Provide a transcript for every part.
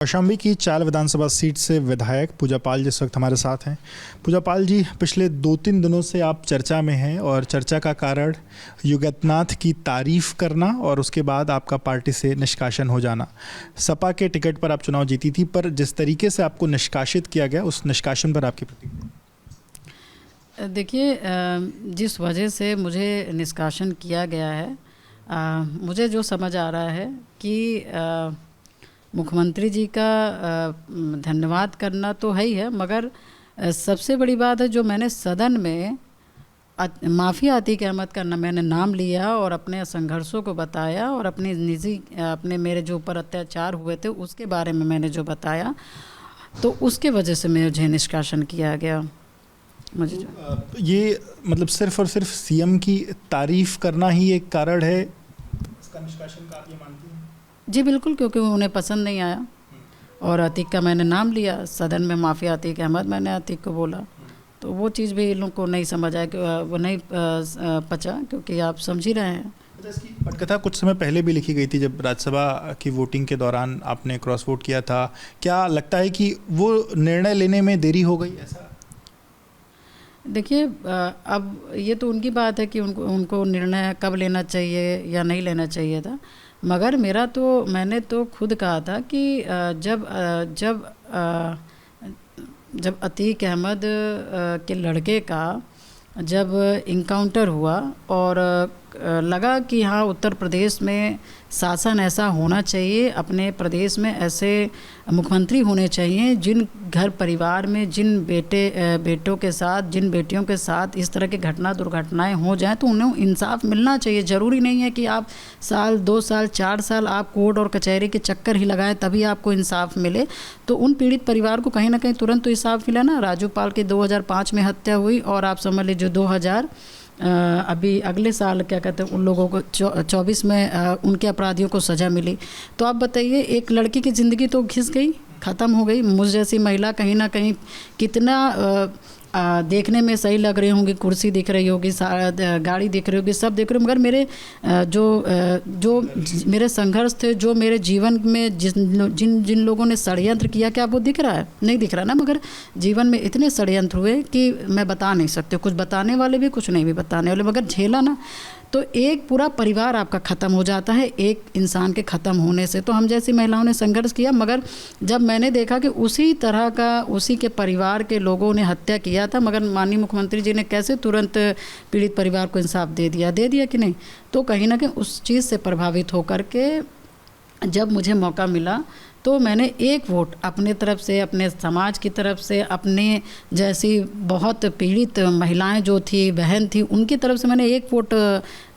कौशाम्बी की चाल विधानसभा सीट से विधायक पूजा पाल जिस वक्त हमारे साथ हैं। पूजा पाल जी, पिछले 2-3 दिनों से आप चर्चा में हैं और चर्चा का कारण युगतनाथ की तारीफ करना और उसके बाद आपका पार्टी से निष्कासन हो जाना। सपा के टिकट पर आप चुनाव जीती थी, पर जिस तरीके से आपको निष्कासित किया गया उस निष्कासन पर आपकी प्रतिक्रिया? देखिए, जिस वजह से मुझे निष्कासन किया गया है, मुझे जो समझ आ रहा है कि मुख्यमंत्री जी का धन्यवाद करना तो है ही है, मगर सबसे बड़ी बात है जो मैंने सदन में माफ़िया अतीक अहमद का मैंने नाम लिया और अपने संघर्षों को बताया और अपनी निजी अपने मेरे जो ऊपर अत्याचार हुए थे उसके बारे में मैंने जो बताया, तो उसके वजह से मुझे निष्कासन किया गया। मुझे जो ये मतलब सिर्फ और सिर्फ सीएम की तारीफ करना ही एक कारण है इसका निष्कासन का, आप ये मानती हैं? जी बिल्कुल, क्योंकि उन्हें पसंद नहीं आया और अतीक का मैंने नाम लिया सदन में, माफ़िया अतीक अहमद मैंने अतीक को बोला, तो वो चीज़ भी इन लोगों को नहीं समझ आया, कि वो नहीं पचा, क्योंकि आप समझ ही रहे हैं। इसकी पटकथा कुछ समय पहले भी लिखी गई थी जब राज्यसभा की वोटिंग के दौरान आपने क्रॉस वोट किया था। क्या लगता है कि वो निर्णय लेने में देरी हो गई ऐसा? देखिए, अब ये तो उनकी बात है कि उनको निर्णय कब लेना चाहिए या नहीं लेना चाहिए था, मगर मैंने तो खुद कहा था कि जब अतीक अहमद के लड़के का जब इनकाउंटर हुआ और लगा कि हाँ उत्तर प्रदेश में शासन ऐसा होना चाहिए, अपने प्रदेश में ऐसे मुख्यमंत्री होने चाहिए जिन घर परिवार में जिन बेटों के साथ, जिन बेटियों के साथ इस तरह की दुर्घटनाएं हो जाएं तो उन्हें इंसाफ मिलना चाहिए। ज़रूरी नहीं है कि आप साल 2 साल 4 साल आप कोर्ट और कचहरी के चक्कर ही लगाएं तभी आपको इंसाफ मिले। तो उन पीड़ित परिवार को कहीं ना कहीं तुरंत तो इंसाफ मिला ना। राजू पाल की 2005 में हत्या हुई और आप समझ लीजिए 2000 अभी अगले साल क्या कहते हैं उन लोगों को 24 में उनके अपराधियों को सज़ा मिली। तो आप बताइए, एक लड़की की ज़िंदगी तो घिस गई, ख़त्म हो गई। मुझ जैसी महिला कहीं ना कहीं कितना देखने में सही लग रही होंगी, कुर्सी दिख रही होगी, गाड़ी दिख रही होगी, सब दिख रही, मगर मेरे जो मेरे संघर्ष थे, जो मेरे जीवन में जिन लोगों ने षड्यंत्र किया, क्या वो दिख रहा है? नहीं दिख रहा ना। मगर जीवन में इतने षड्यंत्र हुए कि मैं बता नहीं सकते, कुछ बताने वाले भी, कुछ नहीं भी बताने वाले, मगर झेला ना तो एक पूरा परिवार आपका ख़त्म हो जाता है एक इंसान के ख़त्म होने से। तो हम जैसी महिलाओं ने संघर्ष किया, मगर जब मैंने देखा कि उसी तरह का उसी के परिवार के लोगों ने हत्या किया था, मगर माननीय मुख्यमंत्री जी ने कैसे तुरंत पीड़ित परिवार को इंसाफ दे दिया कि नहीं, तो कहीं ना कहीं उस चीज़ से प्रभावित होकर के जब मुझे मौका मिला तो मैंने एक वोट अपने तरफ से, अपने समाज की तरफ से, अपने जैसी बहुत पीड़ित महिलाएं जो थी, बहन थी, उनकी तरफ से मैंने एक वोट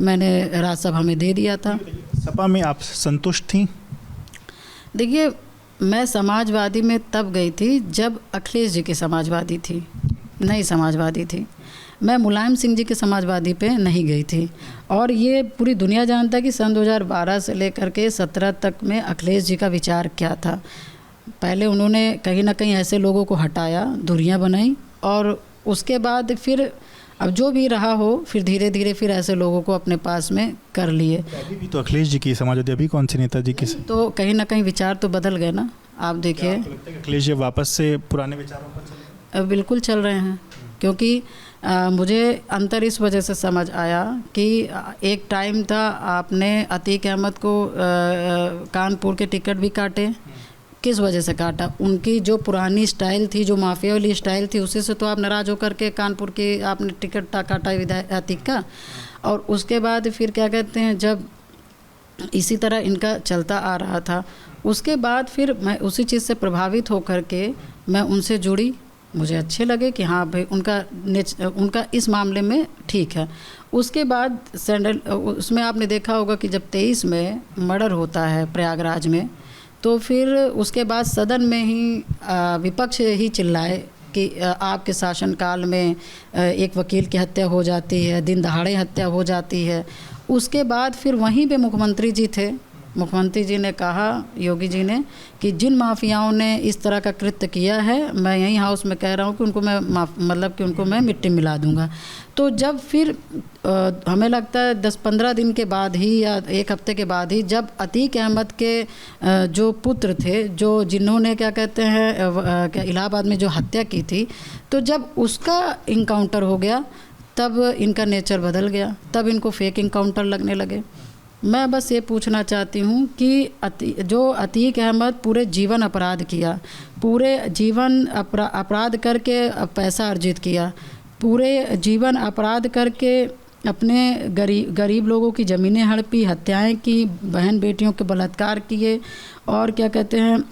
मैंने राज्यसभा में दे दिया था। सपा में आप संतुष्ट थी? देखिए, मैं समाजवादी में तब गई थी जब अखिलेश जी की समाजवादी थी, नई समाजवादी थी। मैं मुलायम सिंह जी के समाजवादी पे नहीं गई थी। और ये पूरी दुनिया जानता है कि सन 2012 से लेकर के 17 तक में अखिलेश जी का विचार क्या था। पहले उन्होंने कहीं ना कहीं ऐसे लोगों को हटाया, दूरियां बनाई, और उसके बाद फिर अब जो भी रहा हो, फिर धीरे धीरे फिर ऐसे लोगों को अपने पास में कर लिए। अभी भी तो अखिलेश जी की समाजवादी, अभी कौन से नेताजी की? तो कहीं ना कहीं विचार तो बदल गए ना। आप देखिए, अखिलेश जी वापस से पुराने विचारों पर चल रहे? बिल्कुल चल रहे हैं, क्योंकि मुझे अंतर इस वजह से समझ आया कि एक टाइम था आपने अतीक अहमद को कानपुर के टिकट भी काटे। किस वजह से काटा? उनकी जो पुरानी स्टाइल थी, जो माफिया वाली स्टाइल थी, उसी से तो आप नाराज़ होकर के कानपुर की आपने टिकट काटा विधायक अतीक का। और उसके बाद फिर क्या कहते हैं, जब इसी तरह इनका चलता आ रहा था, उसके बाद फिर मैं उसी चीज़ से प्रभावित होकर के मैं उनसे जुड़ी। मुझे अच्छे लगे कि हाँ भाई उनका इस मामले में ठीक है। उसके बाद उसमें आपने देखा होगा कि जब 23 में मर्डर होता है प्रयागराज में, तो फिर उसके बाद सदन में ही विपक्ष ही चिल्लाए कि आपके शासनकाल में एक वकील की हत्या हो जाती है, दिन दहाड़े हत्या हो जाती है। उसके बाद फिर वहीं पे मुख्यमंत्री जी थे मुख्यमंत्री जी ने कहा, योगी जी ने, कि जिन माफियाओं ने इस तरह का कृत्य किया है, मैं यहीं हाउस में कह रहा हूँ कि उनको मैं मतलब कि उनको मैं मिट्टी मिला दूंगा। तो जब फिर हमें लगता है 10-15 दिन के बाद ही या एक हफ्ते के बाद ही, जब अतीक अहमद के जो पुत्र थे, जो जिन्होंने क्या कहते हैं क्या इलाहाबाद में जो हत्या की थी, तो जब उसका इनकाउंटर हो गया तब इनका नेचर बदल गया, तब इनको फेक इनकाउंटर लगने लगे। मैं बस ये पूछना चाहती हूँ कि जो अतीक अहमद पूरे जीवन अपराध किया, पूरे जीवन अपराध करके पैसा अर्जित किया, पूरे जीवन अपराध करके अपने गरीब लोगों की ज़मीनें हड़पी, हत्याएं की, बहन बेटियों के बलात्कार किए और क्या कहते हैं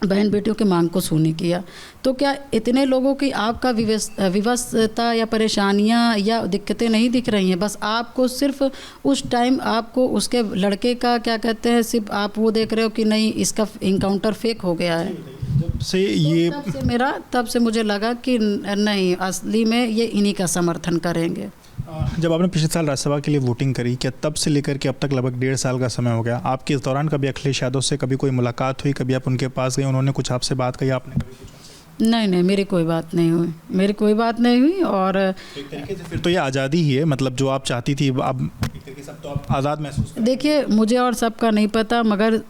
बहन बेटियों के मांग को सूनी किया। तो क्या इतने लोगों की आपका विवशता या परेशानियां या दिक्कतें नहीं दिख रही हैं? बस आपको सिर्फ उस टाइम आपको उसके लड़के का क्या कहते हैं, सिर्फ आप वो देख रहे हो कि नहीं इसका इनकाउंटर फेक हो गया है। से ये तब से मुझे लगा कि नहीं, असली में ये इन्हीं का समर्थन करेंगे। जब आपने पिछले साल राज्यसभा के लिए वोटिंग करी, क्या तब से लेकर के अब तक लगभग 1.5 साल का समय हो गया, आपके इस दौरान कभी अखिलेश यादव से कभी कोई मुलाकात हुई, कभी आप उनके पास गए, उन्होंने कुछ आपसे बात कही, आपने कभी कुछ? नहीं, मेरी कोई बात नहीं हुई, मेरी कोई बात नहीं हुई। और एक तरीके से फिर तो ये आज़ादी ही है, मतलब जो आप चाहती थी अब एक तरीके से अब तो आप आज़ाद महसूस। देखिए, मुझे और सबका नहीं पता, मगर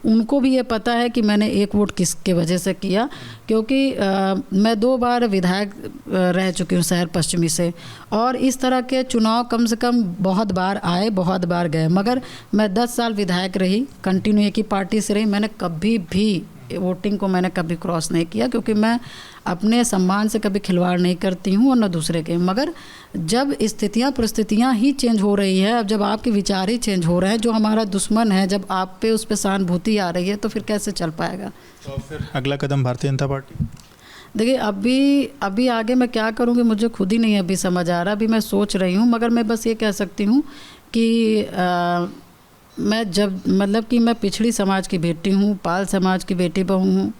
उनको भी ये पता है कि मैंने एक वोट किसके वजह से किया, क्योंकि मैं 2 बार विधायक रह चुकी हूँ शहर पश्चिमी से, और इस तरह के चुनाव कम से कम बहुत बार आए, बहुत बार गए, मगर मैं 10 साल विधायक रही, कंटिन्यू एक ही पार्टी से रही। मैंने कभी भी वोटिंग को मैंने कभी क्रॉस नहीं किया, क्योंकि मैं अपने सम्मान से कभी खिलवाड़ नहीं करती हूँ और न दूसरे के। मगर जब स्थितियाँ परिस्थितियाँ ही चेंज हो रही है, अब जब आपके विचार ही चेंज हो रहे हैं, जो हमारा दुश्मन है जब आप पे उस पर सहानुभूति आ रही है, तो फिर कैसे चल पाएगा? तो फिर अगला कदम भारतीय जनता पार्टी? देखिए, अभी आगे मैं क्या करूँगी मुझे खुद ही नहीं अभी समझ आ रहा, अभी मैं सोच रही हूँ। मगर मैं बस ये कह सकती हूँ कि मैं जब मतलब कि मैं पिछड़ी समाज की बेटी हूँ, पाल समाज की बेटी बहू हूँ,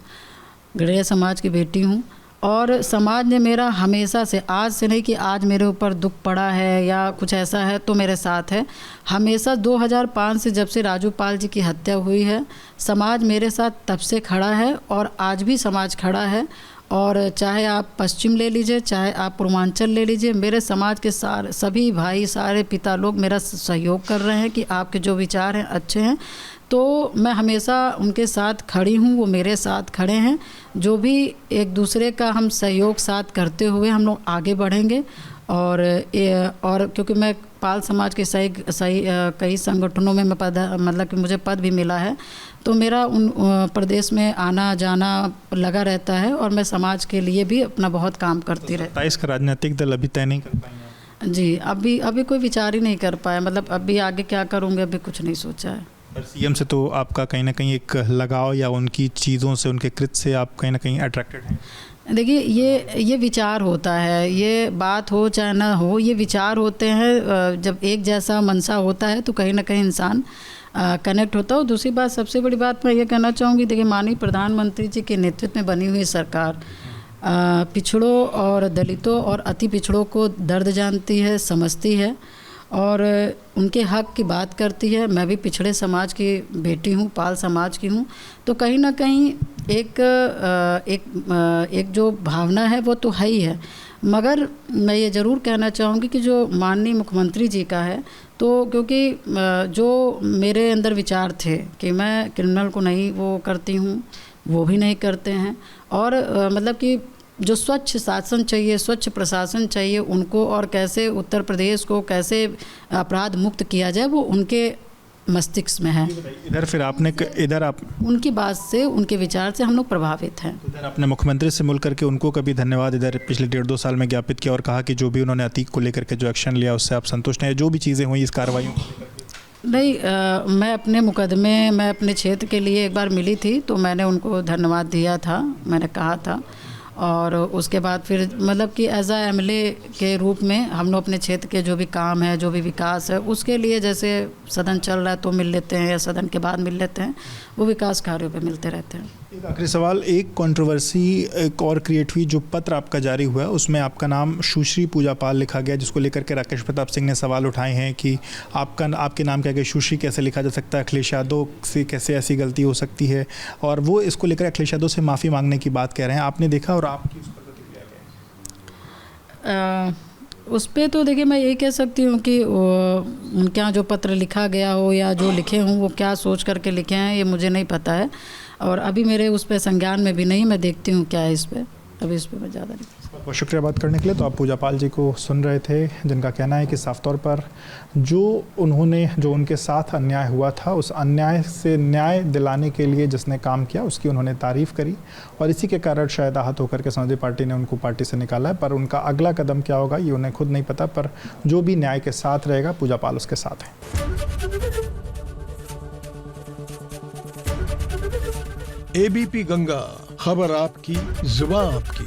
गढ़िया समाज की बेटी हूँ, और समाज ने मेरा हमेशा से, आज से नहीं कि आज मेरे ऊपर दुख पड़ा है या कुछ ऐसा है तो मेरे साथ है, हमेशा 2005 से जब से राजू पाल जी की हत्या हुई है, समाज मेरे साथ तब से खड़ा है और आज भी समाज खड़ा है। और चाहे आप पश्चिम ले लीजिए, चाहे आप पूर्वांचल ले लीजिए, मेरे समाज के सभी भाई, सारे पिता लोग मेरा सहयोग कर रहे हैं कि आपके जो विचार हैं अच्छे हैं। तो मैं हमेशा उनके साथ खड़ी हूँ, वो मेरे साथ खड़े हैं। जो भी एक दूसरे का हम सहयोग साथ करते हुए हम लोग आगे बढ़ेंगे। और क्योंकि मैं पाल समाज के कई संगठनों में मैं मतलब कि मुझे पद भी मिला है, तो मेरा उन प्रदेश में आना जाना लगा रहता है और मैं समाज के लिए भी अपना बहुत काम करती रहती हूँ। 27 का राजनीतिक दल अभी तय नहीं कर पाएंगे? जी, अभी कोई विचार ही नहीं कर पाया, मतलब अभी आगे क्या करूँगे अभी कुछ नहीं सोचा है। पर सीएम से तो आपका कहीं ना कहीं एक लगाव या उनकी चीज़ों से, उनके कृत्य से आप कहीं ना कहीं अट्रैक्टेड हैं? देखिए, ये विचार होता है, ये बात हो चाहे ना हो, ये विचार होते हैं। जब एक जैसा मनसा होता है तो कहीं ना कहीं इंसान कनेक्ट होता है। और दूसरी बात, सबसे बड़ी बात मैं ये कहना चाहूँगी, देखिए माननीय प्रधानमंत्री जी के नेतृत्व में बनी हुई सरकार पिछड़ों और दलितों और अति पिछड़ों को दर्द जानती है, समझती है और उनके हक की बात करती है। मैं भी पिछड़े समाज की बेटी हूँ, पाल समाज की हूँ, तो कहीं ना कहीं एक जो भावना है वो तो है ही है। मगर मैं ये ज़रूर कहना चाहूँगी कि जो माननीय मुख्यमंत्री जी का है, तो क्योंकि जो मेरे अंदर विचार थे कि मैं क्रिमिनल को नहीं वो करती हूँ, वो भी नहीं करते हैं, और मतलब कि जो स्वच्छ शासन चाहिए, स्वच्छ प्रशासन चाहिए उनको, और कैसे उत्तर प्रदेश को कैसे अपराध मुक्त किया जाए, वो उनके मस्तिष्क में है। इधर फिर आपने उनकी बात से, उनके विचार से हम लोग प्रभावित हैं। इधर आपने मुख्यमंत्री से मिल करके उनको कभी धन्यवाद इधर पिछले 1.5-2 साल में ज्ञापित किया और कहा कि जो भी उन्होंने अतीक को लेकर के जो एक्शन लिया उससे आप संतुष्ट हैं, जो भी चीज़ें हुई इस कार्रवाइयों को? नहीं, मैं अपने मुकदमे, मैं अपने क्षेत्र के लिए एक बार मिली थी तो मैंने उनको धन्यवाद दिया था, मैंने कहा था। और उसके बाद फिर मतलब कि एज एमएलए के रूप में हम लोग अपने क्षेत्र के जो भी काम है, जो भी विकास है, उसके लिए जैसे सदन चल रहा है तो मिल लेते हैं या सदन के बाद मिल लेते हैं, वो विकास कार्यों पे मिलते रहते हैं। एक आखिरी सवाल, एक कंट्रोवर्सी एक और क्रिएट हुई, जो पत्र आपका जारी हुआ है उसमें आपका नाम सुश्री पूजा पाल लिखा गया, जिसको लेकर के राकेश प्रताप सिंह ने सवाल उठाए हैं कि आपके नाम के आगे सुश्री कैसे लिखा जा सकता है, अखिलेश यादव से कैसे ऐसी गलती हो सकती है, और वो इसको लेकर अखिलेश यादव से माफ़ी मांगने की बात कह रहे हैं। आपने देखा और आपकी उस पर प्रतिक्रिया क्या है? उस पर तो देखिए मैं ये कह सकती हूँ कि उनके यहाँ जो पत्र लिखा गया हो या जो लिखे हों वो क्या सोच करके लिखे हैं ये मुझे नहीं पता है, और अभी मेरे उस पर संज्ञान में भी नहीं, मैं देखती हूँ क्या है इस पर, अभी इस पर मैं ज़्यादा नहीं। बहुत शुक्रिया बात करने के लिए। तो आप पूजा पाल जी को सुन रहे थे, जिनका कहना है कि साफ तौर पर जो उनके साथ अन्याय हुआ था, उस अन्याय से न्याय दिलाने के लिए जिसने काम किया उसकी उन्होंने तारीफ़ करी, और इसी के कारण शायद आहत होकर के समाजवादी पार्टी ने उनको पार्टी से निकाला है। पर उनका अगला कदम क्या होगा ये उन्हें खुद नहीं पता, पर जो भी न्याय के साथ रहेगा पूजा पाल उसके साथ है। एबीपी गंगा, खबर आपकी, जुबान आपकी।